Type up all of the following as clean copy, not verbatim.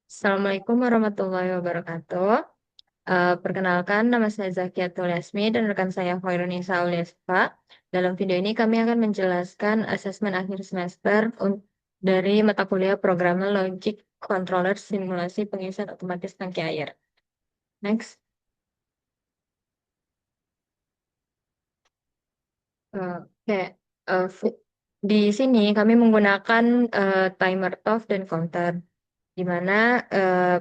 Assalamualaikum warahmatullahi wabarakatuh. Perkenalkan, nama saya Zakiatul Yasmi dan rekan saya Hoirunisa Auliasfa. Dalam video ini kami akan menjelaskan asesmen akhir semester dari mata kuliah Programmer Logic Controller Simulasi Pengisian Otomatis Tangki Air. Next. Oke. Di sini kami menggunakan timer TOF dan counter, di mana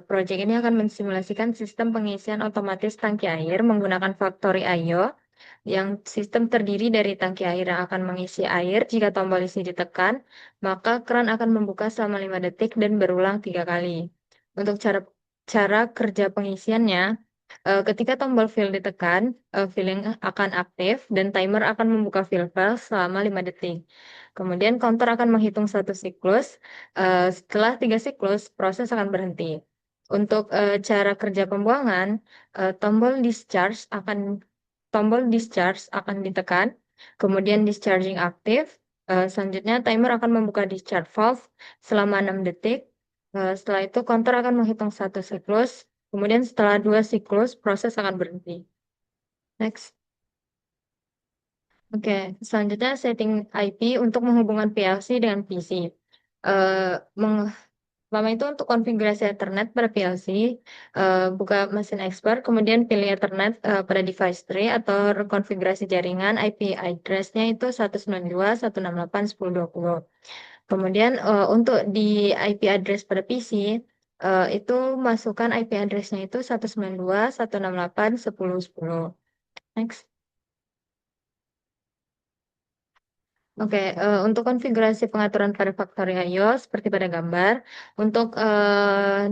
proyek ini akan mensimulasikan sistem pengisian otomatis tangki air menggunakan Factory IO, yang sistem terdiri dari tangki air yang akan mengisi air. Jika tombol isi ditekan, maka keran akan membuka selama 5 detik dan berulang 3 kali. Untuk cara cara kerja pengisiannya, ketika tombol fill ditekan, filling akan aktif dan timer akan membuka fill file selama 5 detik. Kemudian counter akan menghitung satu siklus. Setelah 3 siklus, proses akan berhenti. Untuk cara kerja pembuangan, tombol discharge akan ditekan, kemudian discharging aktif. Selanjutnya timer akan membuka discharge valve selama 6 detik. Setelah itu counter akan menghitung satu siklus, kemudian setelah 2 siklus proses akan berhenti. Next. Oke, selanjutnya setting IP untuk menghubungkan PLC dengan PC. Eh, meng- Pertama itu untuk konfigurasi Ethernet pada PLC, buka mesin expert, kemudian pilih Ethernet pada device tree atau konfigurasi jaringan. IP address-nya itu 192.168.10.20. Kemudian untuk di IP address pada PC, itu masukkan IP address-nya itu 192.168.10.10. Next. Oke, untuk konfigurasi pengaturan pada Factory IO seperti pada gambar, untuk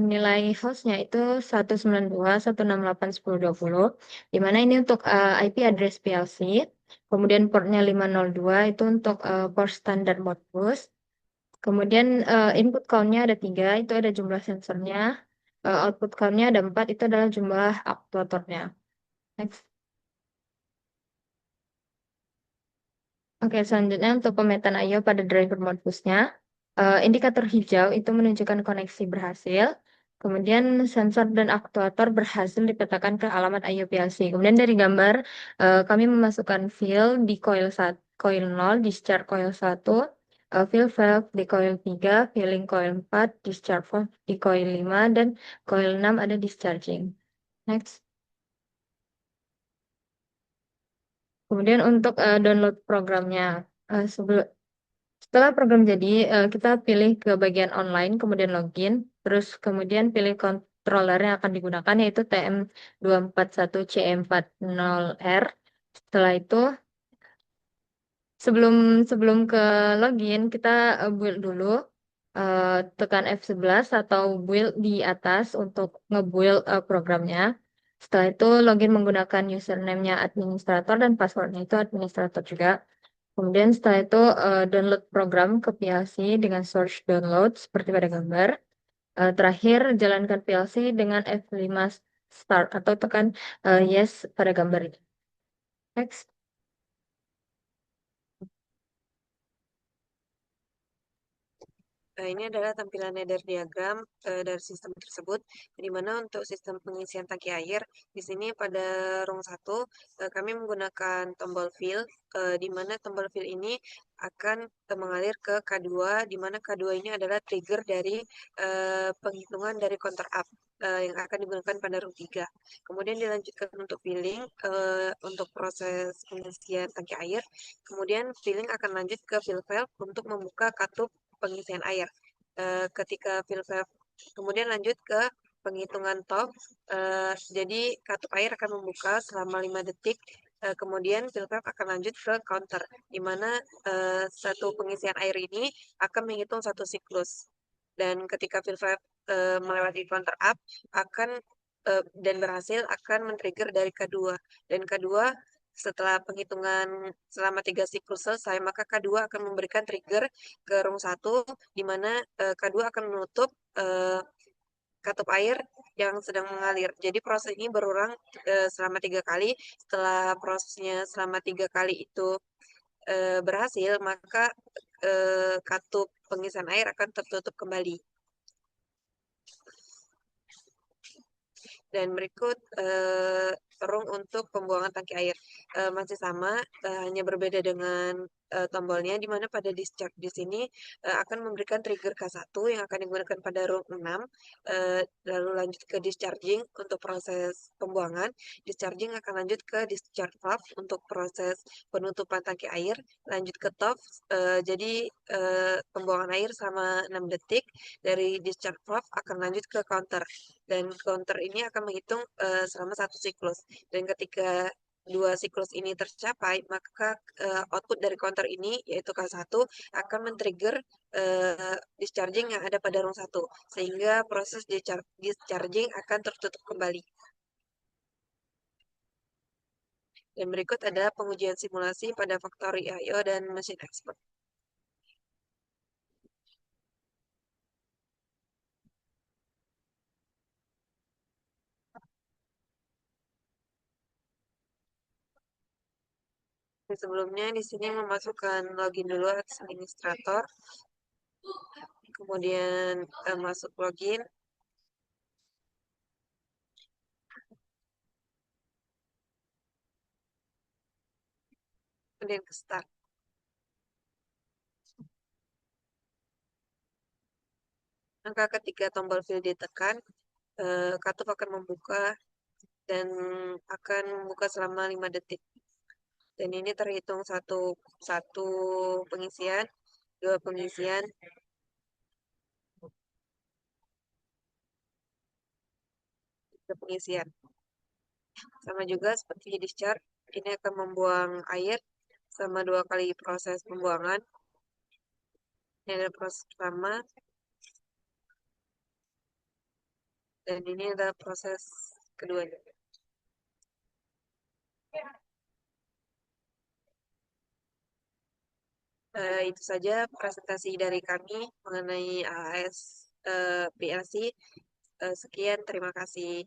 nilai hostnya itu 192.168.10.20, di mana ini untuk IP address PLC, kemudian portnya 502 itu untuk port standar Modbus, kemudian input count-nya ada 3, itu ada jumlah sensornya, output count-nya ada 4, itu adalah jumlah aktuatornya. Next. Oke, selanjutnya untuk pemetaan I/O pada driver Modbus-nya, indikator hijau itu menunjukkan koneksi berhasil. Kemudian sensor dan aktuator berhasil dipetakan ke alamat I/O PLC. Kemudian dari gambar, kami memasukkan fill di coil 1, coil 0, discharge coil 1, fill valve di coil 3, filling coil 4, discharge valve di coil 5, dan coil 6 ada discharging. Next. Kemudian untuk download programnya, setelah program jadi, kita pilih ke bagian online, kemudian login, terus kemudian pilih controller yang akan digunakan yaitu TM241CE40R. Setelah itu, sebelum sebelum ke login, kita build dulu, tekan F11 atau build di atas untuk nge-build programnya. Setelah itu login menggunakan username-nya administrator dan passwordnya itu administrator juga. Kemudian setelah itu download program ke PLC dengan source download seperti pada gambar. Terakhir jalankan PLC dengan F5 start atau tekan yes pada gambar ini. Next. Ini adalah tampilan ladder diagram dari sistem tersebut, di mana untuk sistem pengisian tangki air, di sini pada rung 1, kami menggunakan tombol fill, di mana tombol fill ini akan mengalir ke K2, di mana K2 ini adalah trigger dari penghitungan dari counter up yang akan digunakan pada rung 3. Kemudian dilanjutkan untuk filling, untuk proses pengisian tangki air, kemudian filling akan lanjut ke fill valve untuk membuka katup pengisian air. Ketika fill valve kemudian lanjut ke penghitungan top, jadi katup air akan membuka selama 5 detik, kemudian fill valve akan lanjut ke counter, di mana satu pengisian air ini akan menghitung satu siklus. Dan ketika fill valve melewati counter up akan dan berhasil akan men-trigger dari K2. Dan K2 setelah penghitungan selama 3 siklus selesai, maka K2 akan memberikan trigger ke rung 1, di mana K2 akan menutup katup air yang sedang mengalir. Jadi proses ini berulang selama 3 kali. Setelah prosesnya selama 3 kali itu berhasil, maka katup pengisian air akan tertutup kembali. Dan berikut rung untuk pembuangan tangki air. Masih sama, hanya berbeda dengan tombolnya, di mana pada discharge di sini akan memberikan trigger K1 yang akan digunakan pada rung 6, lalu lanjut ke discharging untuk proses pembuangan. Discharging akan lanjut ke discharge valve untuk proses penutupan tangki air, lanjut ke top, jadi pembuangan air selama 6 detik. Dari discharge valve akan lanjut ke counter, dan counter ini akan menghitung selama satu siklus. Dan ketika dua siklus ini tercapai, maka output dari counter ini, yaitu K1, akan men-trigger discharging yang ada pada rung 1, sehingga proses discharging akan tertutup kembali. Dan berikut adalah pengujian simulasi pada Factory IO dan mesin expert. Sebelumnya di sini memasukkan login dulu atas administrator, kemudian masuk login, kemudian ke start. Maka ketika tombol fill ditekan, katup akan membuka dan akan membuka selama 5 detik. Dan ini terhitung satu pengisian, dua pengisian, tiga pengisian. Sama juga seperti discharge, ini akan membuang air sama 2 kali proses pembuangan. Ini adalah proses pertama, dan ini adalah proses kedua. Itu saja presentasi dari kami mengenai AAS PLC. Sekian, terima kasih.